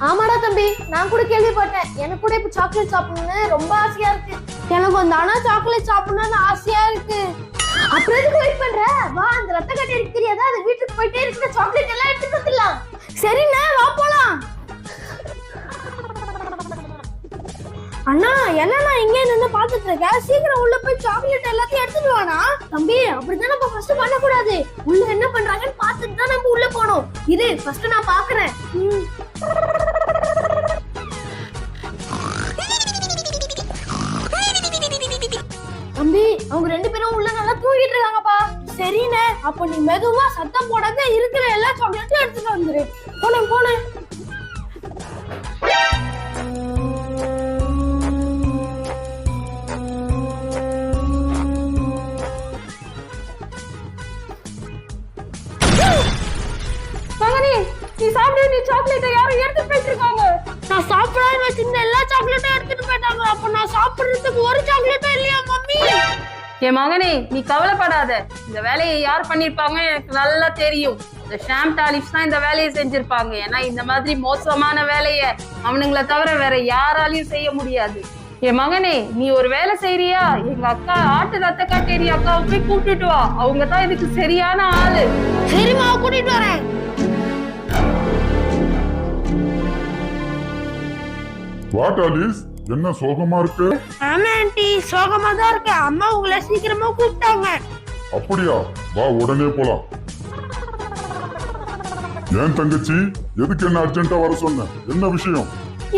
ஆமாடா தம்பி, நான் கூட கேள்விப்பட்டேன். எனக்கு கூட இப்ப சாக்லேட் சாப்பிடணும்னு ரொம்ப ஆசையா இருக்கு. எனக்கு தானா சாக்லேட் சாப்பிடணும்னு ஆசையா இருக்கு. அப்புறம் எதுக்கு வெயிட் பண்ற? வா, அந்த ரத்த கட்டி எனக்கு தெரியாதா? அது வீட்டுக்கு போயிட்டே இருக்கிற சாக்லேட் எல்லாம் எடுத்துட்டு வந்துடலாம். சரிண்ணா, வா போலாம். அண்ணா, என்னண்ணா இங்கே நின்று பாத்துட்டு இருக்க? சீக்கிரம் உள்ள போய் சாக்லேட் எல்லாத்தையும் எடுத்துட்டு வானா. தம்பி, அப்படிதான் நம்ம ஃபர்ஸ்ட் பண்ண கூடாது. உள்ள என்ன பண்றாங்கன்னு பாத்துட்டு தான் நம்ம உள்ள போகணும். இது ஃபர்ஸ்ட் நான் பாக்குறேன். தம்பி, அவங்க ரெண்டு பேரும் உள்ள நல்லா தூங்கிட்டு இருக்காங்கப்பா. சரிண்ணே, அப்ப நீ மெதுவா சத்தம் போடாத இருக்கிற எல்லா சாக்லேட்டும் எடுத்துட்டு வந்துரு. போனேன். மகனே, நீ சாப்பிடு. நீ சாக்லேட்டை யாரும் எடுத்துட்டு போயிட்டு இருக்காங்க. நான் சாப்பிடாம வச்சிருந்த எல்லா சாக்லேட்டும் எடுத்துட்டு போயிட்டாங்க. அப்ப நான் சாப்பிடுறதுக்கு ஒரு சாக்லேட்டும் இல்லையா மம்மி? என் மகனே, நீ கவலைப்படாத. இந்த வேலையை யார் பண்ணிருப்பாங்க எனக்கு நல்லா தெரியும். இந்த ஷாம் டாலிஷ் தான் இந்த வேலையை செஞ்சிருப்பாங்க. ஏன்னா இந்த மாதிரி மோசமான வேலையை அவனுங்களை தவிர வேற யாராலையும் செய்ய முடியாது. என் மகனே, நீ ஒரு வேலை செய்யறியா? எங்க அக்கா ஆட்டு ரத்த காட்டேரி அக்காவை போய் கூப்பிட்டுட்டு வா. அவங்க தான் இதுக்கு சரியான ஆளு. சரிம்மா, கூட்டிட்டு வரேன். வாட் ஆலிஸ், என்ன சோகமா இருக்கு? ஆமா ஆண்டி, சோகமா தான் இருக்கு. அம்மா உங்களை சீக்கிரமா கூப்பிட்டாங்க. அப்படியா? வா, உடனே போலாம். ஏன் தங்கச்சி, எதுக்கு என்ன அர்ஜென்ட்டா வர சொன்ன? என்ன விஷயம்?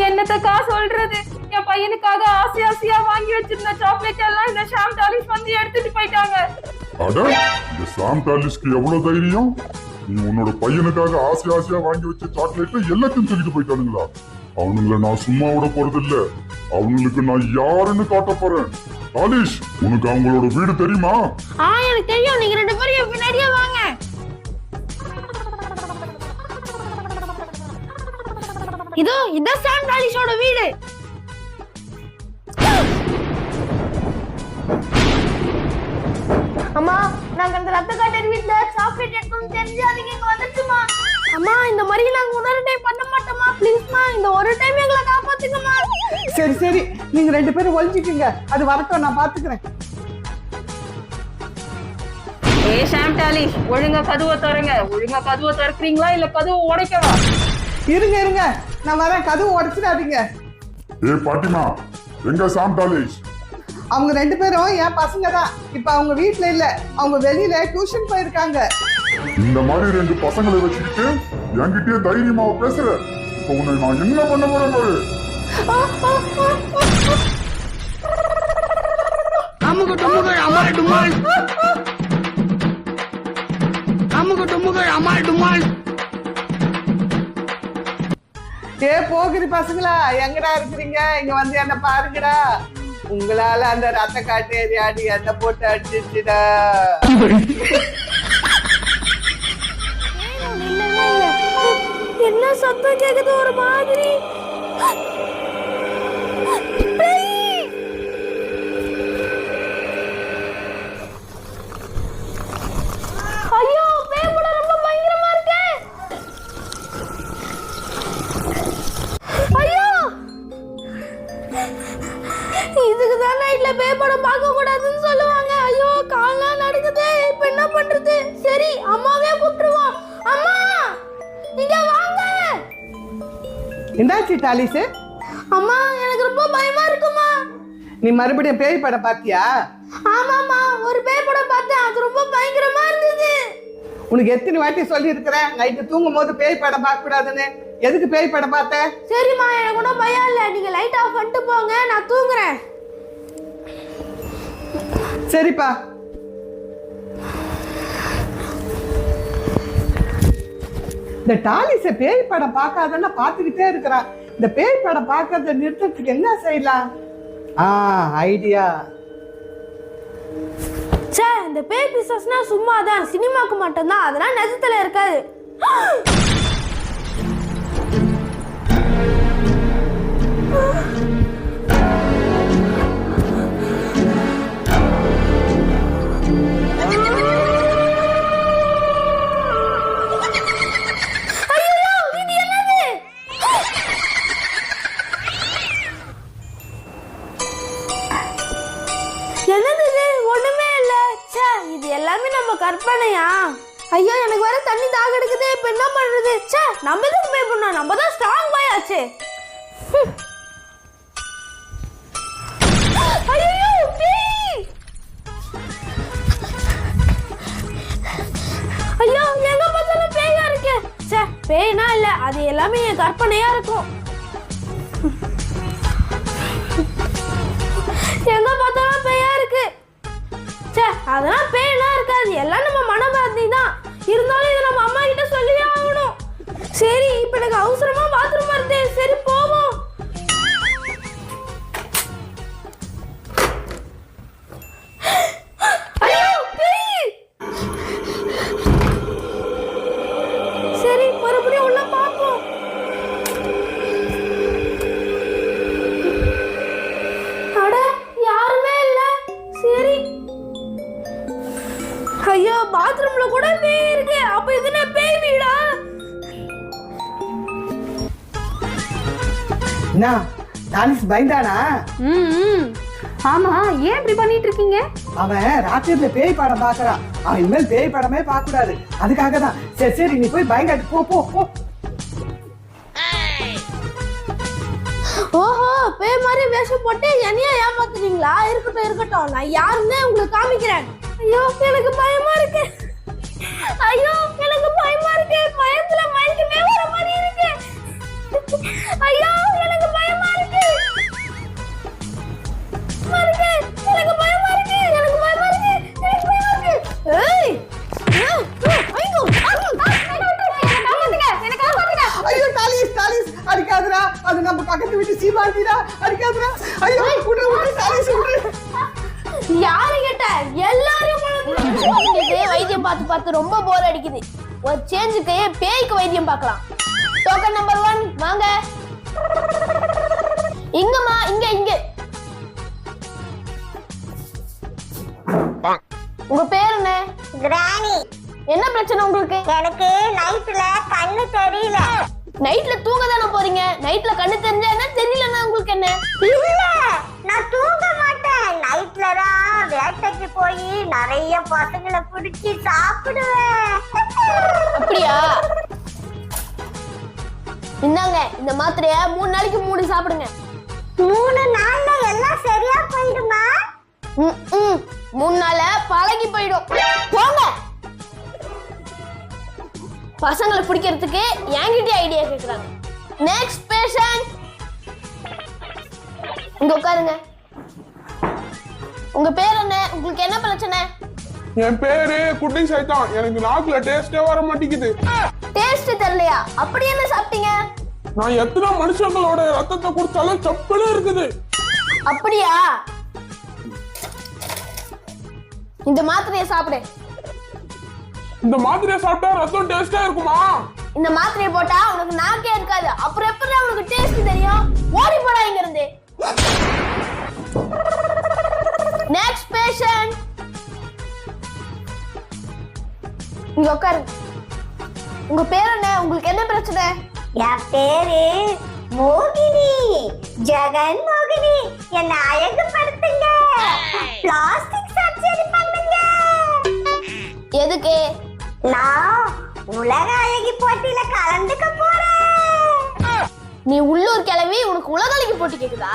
என்னத்தக்கா சொல்றது? என் பையனுக்காக ஆசையா வாங்கி வச்சிருந்த சாக்லேட் எல்லாம் இந்த ஷாம் டாலிஷ் வந்து எடுத்துட்டு போயிட்டாங்க. அட, இந்த சாம் டாலிஷ்க்கு எவ்வளவு தைரியம்! நீ உன்னோட பையனுக்காக ஆசையா வாங்கி வச்ச சாக்லேட்டை எல்லாத்தையும் தூக்கிட்டு போயிட்டானுங்களா? அவனுங்களை நான் சும்மா விட போறது இல்ல. அவங்களுக்கு நான் யாருன்னு காட்ட போறேன். டாலிஷ், உனக்கு அவங்களோட வீடு தெரியுமா? எனக்கு தெரியும். நீங்க ரெண்டு பேரும் பின்னாடியே வாங்க. இதான் சாம் டாலிஷோட வீடு. அம்மா, நாங்க அந்த ரத்த காட்டேரி வீட்ல சாக்லேட் எடுக்கணும்னு தெரிஞ்சாதீங்க, இங்க வந்துச்சுமா. அம்மா, இந்த மாதிரி நாங்க இன்னொரு டைம் பண்ண மாட்டோமா? ப்ளீஸ்மா, இந்த ஒரு டைம் எங்களை காப்பாத்துங்கம்மா. சரி, நீங்க ரெண்டு பேரும் ஒளிஞ்சிக்கீங்க. அது வரட்டும், நான் பாத்துக்கிறேன். ஷாம் டாலிஷ், ஒழுங்கா கதவை திறங்க. ஒழுங்கா கதவை திறக்கிறீங்களா இல்ல கதவை உடைக்கவா? இருங்க, நான் வரேன். கதவு உடைச்சிடாதீங்க. ஏ பாட்டிமா, எங்க சாம் டாலிஷ்? அவங்க ரெண்டு பேரும் என் பசங்க தான். இப்ப அவங்க வீட்டுல இல்ல, அவங்க வெளியில டியூஷன் போயிருக்காங்க. இந்த மாதிரி ரெண்டு பசங்களை வச்சுக்கிட்டு என்கிட்டயே தைரியமா பேசுற? இப்ப உன்னை நான் என்ன பண்ண போறேன் பாரு. அமுகு டுமுகள் அமால் டுமால். அமுகு டுமுகள் அமால் டுமால். போகிரி பசங்களா, எங்கடா இருக்கிறீங்க? இங்க வந்து என்ன பாருங்கடா. உங்களால அந்த ரத்த காட்டேரி ஆடி என்ன போட்டு அடிச்சிச்சுடா. என்ன சத்தம் கேக்குது ஒரு மாதிரி? ஐயோ, பேய் படம் ரொம்ப பயங்கரமா இருக்கு. ஐயோ, இதுக்கு தான் நைட்ல பேய் படம் பார்க்க கூடாதுன்னு சொல்லுவாங்க. ஐயோ, கால்லாம் நடுக்குது. இப்ப என்ன பண்றது? சரி, அம்மாவே கூப்பிட்டுருவோம். அம்மா, இங்க வாங்க. என்னாச்சு டாலிஸ்? அம்மா, எனக்கு ரொம்ப பயமா இருக்குமா. நீ மறுபடியும் பேய் படம் பாத்தியா? ஆமாமா, ஒரு பேய் படம் பார்த்தேன். அது ரொம்ப பயங்கரமா இருந்தது. உனக்கு எத்தனை வாட்டி சொல்லி இருக்கிறேன் நைட்டு தூங்கும் போது பேய் படம் பார்க்க கூடாதுன்னு? எதுக்கு பேய் படம் பார்த்த? சரிம்மா, எனக்கு ஒன்றும் பயம் இல்லை. நீங்க லைட் ஆஃப் பண்ணிட்டு போங்க, நான் தூங்குறேன். சரிப்பா. இந்த டாலிஸ பேய் படம் பார்க்காதன்னா பார்த்துக்கிட்டே இருக்கிறான். இந்த பேய் படம் பார்க்கறத நிறுத்தத்துக்கு என்ன செய்யலாம்? ஐடியா. சே, இந்த பேய் பிசாஸ்னா சும்மா தான், சினிமாக்கு மட்டும்தான். அதெல்லாம் நிஜத்துல இருக்காது. தண்ணி தாக எடுக்குது. இப்ப என்ன பண்றது? ச்சே, நம்ம எதுக்கு பே பண்ணோம்? நம்ம தான் ஸ்ட்ராங் பாய் ஆச்சே. ஐயோ பேய்! ஐயோ எங்க பார்த்தாலும் பேயா இருக்கு. ச்சே, பேய்னா இல்ல, அது எல்லாமே என் கற்பனையா இருக்கும். எங்க பார்த்தாலும் பேயா இருக்கு. ச்சே, அதெல்லாம் பேயெல்லாம் இருக்காது, எல்லாம் நம்ம மனபாதி தான். இருந்தாலும் இதை நம்ம அம்மா கிட்ட சொல்லியே ஆகணும். சரி, இப்ப எனக்கு அவசரமா பாத்ரூம் வருது. சரி போவோம். ஐயோ பேய்! சரி, மறுபடியும் உள்ள பாப்போம். அட, யாருமே இல்ல. சரி. ஐயோ, பாத்ரூம்ல கூட பேய் இருக்கு. அப்ப இது என்ன பேய் வீடா? என்ன டாலிஸ் பயந்தானா? ஆமா, ஏன் இப்படி பண்ணிட்டு இருக்கீங்க? அவன் ராத்திரில பேய் படம் பாக்குறான். அவன் இனிமேல் பேய் படமே பார்க்க கூடாது. அதுக்காக தான். சரி சரி, நீ போய் பயங்காட்டு போ போ போ. ஓஹோ, பேய் மாதிரி வேஷம் போட்டு என்னைய ஏமாத்துறீங்களா? இருக்கட்டும் இருக்கட்டும், நான் யாருன்னு உங்களுக்கு காமிக்கிறேன். ஐயோ எனக்கு பயமா இருக்கு. ஐயோ எனக்கு பயமா இருக்கு. பயத்துல மயக்கமே வர மாதிரி இருக்கு. ஐயோ எனக்கு பயமா இருக்கு. எனக்கு பயமா இருக்கு. எனக்கு பயமா இருக்கு. எனக்கு பயமா இருக்கு. ஏய்! ஐயோ! எனக்கு காப்பாத்துங்க. ஐயோ டாலிஸ் டாலிஸ் அடிக்காதடா. அது நம்ம பக்கத்து வீட்டு சீமாண்டிடா. அடிக்காதடா. ஐயோ விடு விடு டாலிஸ் விடு. யாரு கேட்ட? எல்லாரும் வைத்தியம் பார்த்து பார்த்து ரொம்ப போர் அடிக்குது. ஒரு சேஞ்சுக்கு பேய்க்கு வைத்தியம் பார்க்கலாம். டோக்கன் நம்பர் 1 வாங்க. இங்கம்மா, இங்க இங்க. உங்க பேர் என்ன? கிராணி. என்ன பிரச்சனை உங்களுக்கு? எனக்கு நைட்ல கண்ணு தெரியல. நைட்ல தூங்க தானே போறீங்க. நைட்ல கண்ணு தெரிஞ்சா என்ன, தெரியலன்னா உங்களுக்கு என்ன? இல்ல, நான் தூங்க மாட்டேன். நைட்ல தான் வேட்டைக்கு போய் நிறைய பசங்களை பிடிச்சி சாப்பிடுவேன். அப்படியா? இந்தாங்க, இந்த மாத்திரைய 3 நாளைக்கு 3 சாப்பிடுங்க. 3 நாள்ல எல்லாம் சரியா போயிடுமா? 3 நாள்ல பழகி போயிடும். போங்க. பசங்களை பிடிக்கிறதுக்கு என்கிட்ட ஐடியா கேக்குறாங்க. Next patient. இங்க உட்காருங்க. உங்க பேர் என்ன? உங்களுக்கு என்ன பிரச்சனை? என் பேரு குட்டி சைத்தான். எனக்கு நாக்குல டேஸ்டே வர மாட்டேங்குது. டேஸ்ட் தெரியலையா? அப்படி என்ன சாப்பிட்டீங்க? நான் எத்தனை மனுஷங்களோட ரத்தத்தை குடிச்சாலும் சப்புன்னு இருக்குது. அப்படியா? இந்த மாத்திரையை சாப்பிடு. இந்த மாத்திரையை சாப்பிட்டா ரத்தம் டேஸ்டா இருக்குமா? இந்த மாத்திரையை போட்டா உனக்கு நாக்கே இருக்காது. அப்புறம் எப்படி உனக்கு டேஸ்ட் தெரியும்? ஓடி போடா இங்க இருந்து. Next patient. இங்க உட்காரு. உங்க பேர் என்ன? உங்களுக்கு என்ன பிரச்சனை? என் பேரு மோகினி. ஜெகன் மோகினி. என்ன அழகுபடுத்துங்க. பிளாஸ்டிக் சர்ஜரி பண்ணுங்க. எதுக்கு? நான் உலக அழகி போட்டியில கலந்துக்க போறேன். நீ உள்ளூர் கிளவி, உனக்கு உலகளி போட்டி கேக்குதா?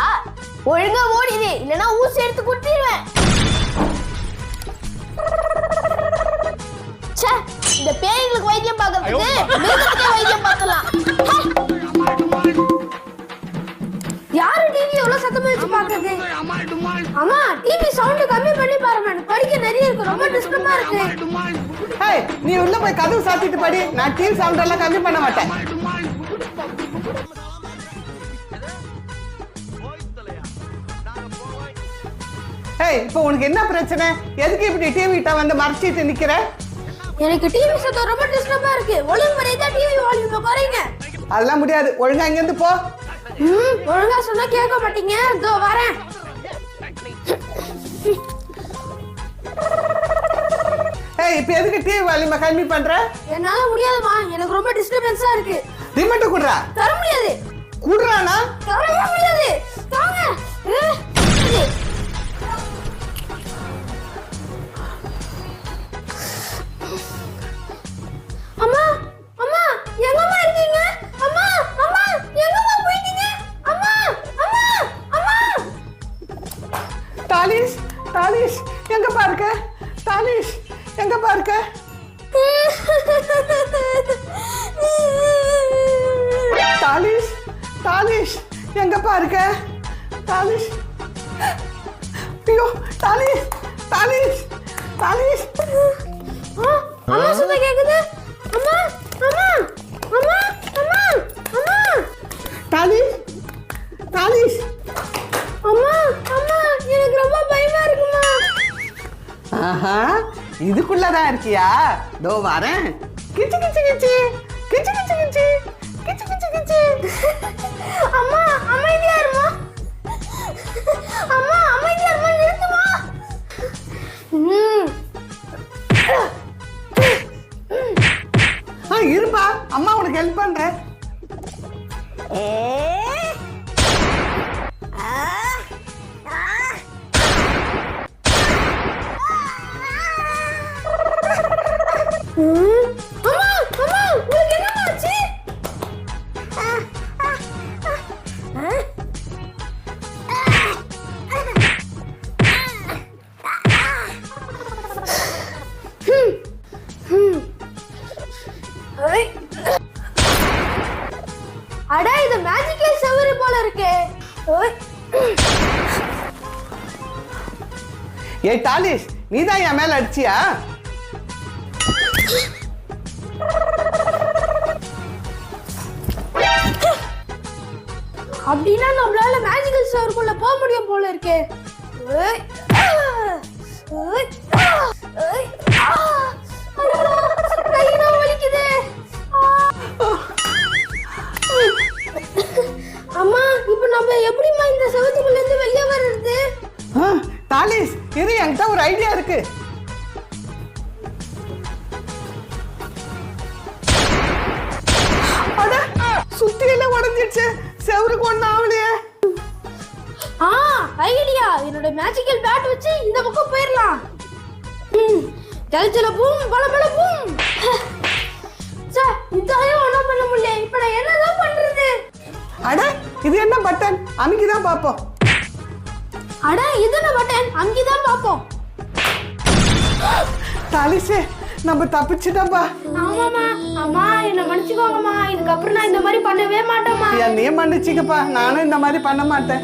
ஒழுங்கா ஓடிடு, இல்லனா ஊசி எடுத்து குத்திடுவேன். ச்சே, இந்த பேய்களுக்கு வைத்தியம் பார்க்கிறதுக்கு மிருகத்துக்கே வைத்தியம் பார்க்கலாம். யாரு டிவி எவ்வளவு சத்தமா வச்சு பாக்குறது? அம்மா, டிவி சவுண்ட் கம்மி பண்ணி பாருங்க. எனக்கு படிக்க நிறைய இருக்கு, ரொம்ப டிஸ்டர்பா இருக்கு. ஏய், நீ உள்ள போய் கதவு சாத்திட்டு படி. நான் டிவி சவுண்ட் எல்லாம் கம்மி பண்ண மாட்டேன். ஏய், இப்போ உனக்கு என்ன பிரச்சனை? எதுக்கு இப்படி டிவி கிட்ட வந்து மறைச்சிட்டு நிக்கிற? எனக்கு டிவி சத்தம் ரொம்ப டிஸ்டர்பா இருக்கு. ஒழுங்கு மரியாதை டிவி வால்யூமை குறைங்க. அதெல்லாம் முடியாது. ஒழுங்கா இங்க இருந்து போ. ஒழுங்கா சொன்னா கேட்க மாட்டீங்க. இதோ வரேன். ஏய், இப்போ எதுக்கு டிவி வால்யூமை கம்மி பண்ற? என்னால முடியாதுமா, எனக்கு ரொம்ப டிஸ்டர்பன்ஸா இருக்கு. ரிமோட் குடுறா. தர முடியாது. குடுறானா? தரவே முடியாது. தாங்க. எங்கப்பா இருக்க தாலிஷ்? ஐயோ தாலிஷ் தாலிஷ் தாலிஷ். அம்மா சுத்த கேக்குது. அம்மா அம்மா அம்மா அம்மா அம்மா தாலிஷ் தாலிஷ். அம்மா அம்மா எனக்கு ரொம்ப பயமா இருக்குமா. ஆஹா, இதுக்குள்ளதான் இருக்கியா? தோ வரேன். கிச்சு கிச்சு கிச்சு கிச்சு கிச்சு கிச்சு கிச்சு கிச்சு கிச்சு. அம்மா அமைதியா இருமா. அம்மா அமைதியா இருமா, நிறுத்துமா. இருப்பா, அம்மா உனக்கு ஹெல்ப் பண்றேன். அம்மா அம்மா உங்களுக்கு என்னமா ஆச்சு? அட இது மேஜிக்கல் செவரு போல இருக்கே. ஏய் தாலிஷ், நீதான் என் மேல அடிச்சியா? அப்படின்னா நம்மளால மேஜிக்கல் செவருக்குள்ள போக முடியும் போல இருக்கே. கையில வலிக்குது. அம்மா இப்போ நம்ம எப்படிமா இந்த செவத்துக்குள்ள இருந்து வெளியே வர்றது? தாலிஷ் இரு, என்கிட்ட ஒரு ஐடியா இருக்கு. அட, சுத்தியில உடைஞ்சிடுச்சு, செவருக்கு ஒண்ணு ஆகலையே. ஐடியா, என்னோட மேஜிக்கல் பேட் வச்சு இந்த பக்கம் போயிடலாம். ஜலஜல பூம் பலபல பூம். இதாயும் ஒன்றும் பண்ண முடியல. இப்ப நான் என்னதான் பண்றது? அட, இது என்ன பட்டன்? அமுக்கிதான் பாப்போம். அட, இது என்ன பட்டன்? அங்கேதான் பாப்போம். தாலிஷே, நம்ம தப்பிச்சிட்டோம்பா. ஆமாமா. அம்மா என்ன மன்னிச்சுக்கோங்கம்மா. இதுக்கப்புறம் நான் இந்த மாதிரி பண்ணவே மாட்டேம்மா. என்னையே மன்னிச்சுக்கப்பா, நானும் இந்த மாதிரி பண்ண மாட்டேன்.